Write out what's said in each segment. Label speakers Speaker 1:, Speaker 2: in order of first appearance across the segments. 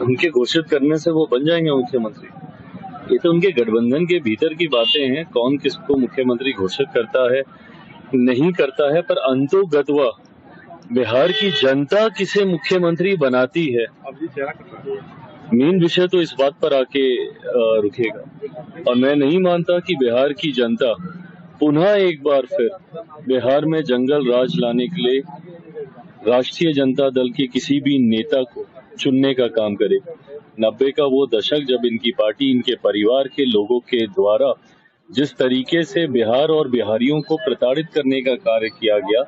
Speaker 1: उनके घोषित करने से वो बन जाएंगे मुख्यमंत्री। ये तो उनके गठबंधन के भीतर की बातें हैं, कौन किसको मुख्यमंत्री घोषित करता है नहीं करता है, पर अंतोगत्वा बिहार की जनता किसे मुख्यमंत्री बनाती है, मेन विषय तो इस बात पर आके रुकेगा। और मैं नहीं मानता कि बिहार की जनता पुनः एक बार फिर बिहार में जंगल राज लाने के लिए राष्ट्रीय जनता दल के किसी भी नेता को चुनने का काम करे। 90 का वो दशक जब इनकी पार्टी इनके परिवार के लोगों के द्वारा जिस तरीके से बिहार और बिहारियों को प्रताड़ित करने का कार्य किया गया,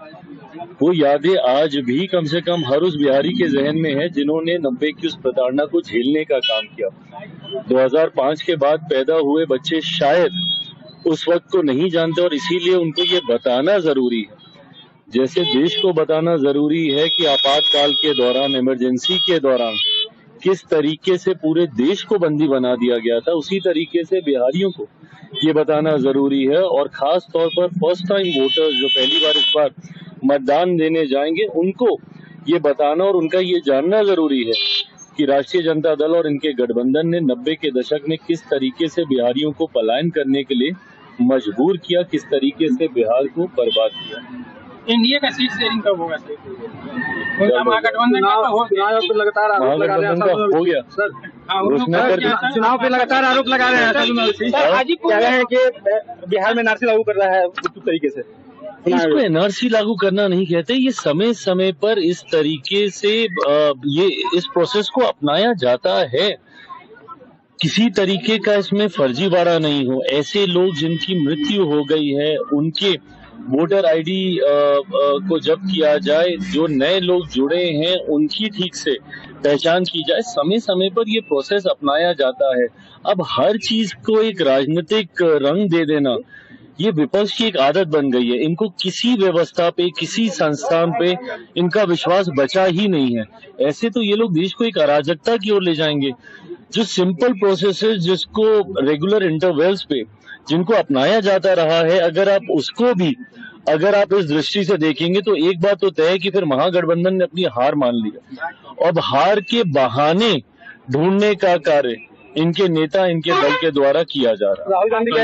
Speaker 1: वो यादें आज भी कम से कम हर उस बिहारी के जहन में है जिन्होंने 90 की उस प्रताड़ना को झेलने का काम किया। 2005 के बाद पैदा हुए बच्चे शायद उस वक्त को नहीं जानते और इसीलिए उनको ये बताना जरूरी है, जैसे देश को बताना जरूरी है कि आपातकाल के दौरान, इमरजेंसी के दौरान किस तरीके से पूरे देश को बंदी बना दिया गया था, उसी तरीके से बिहारियों को ये बताना जरूरी है। और खास तौर पर फर्स्ट टाइम वोटर्स जो पहली बार इस बार मतदान देने जाएंगे, उनको ये बताना और उनका ये जानना जरूरी है कि राष्ट्रीय जनता दल और इनके गठबंधन ने 90 के दशक में किस तरीके से बिहारियों को पलायन करने के लिए मजबूर किया, किस तरीके से बिहार को बर्बाद किया।
Speaker 2: एनडीए का सीट शेयरिंग कब होगा? महागठबंधन का लगातार
Speaker 1: हो गया
Speaker 2: सर,
Speaker 3: चुनाव पे लगातार आरोप लगा रहे हैं कह रहे हैं कि बिहार में एनआरसी लागू कर रहा है उचित तरीके से।
Speaker 1: इसको एनआरसी लागू करना नहीं कहते, ये समय समय पर इस तरीके से ये इस प्रोसेस को अपनाया जाता है। किसी तरीके का इसमें फर्जीवाड़ा नहीं हो। ऐसे लोग जिनकी मृत्यु हो गई है उनके वोटर आईडी को जब्त किया जाए, जो नए लोग जुड़े हैं उनकी ठीक से पहचान की जाए। समय समय पर ये प्रोसेस अपनाया जाता है। अब हर चीज को एक राजनीतिक रंग दे देना, ये विपक्ष की एक आदत बन गई है। इनको किसी व्यवस्था पे, किसी संस्थान पे इनका विश्वास बचा ही नहीं है। ऐसे तो ये लोग देश को एक अराजकता की ओर ले जाएंगे। जो सिंपल प्रोसेसेस जिसको रेगुलर इंटरवल्स पे जिनको अपनाया जाता रहा है, अगर आप इस दृष्टि से देखेंगे तो एक बात तो तय है कि फिर महागठबंधन ने अपनी हार मान लिया। अब हार के बहाने ढूंढने का कार्य इनके नेता, इनके दल के द्वारा किया जा रहा है।
Speaker 3: राहुल गांधी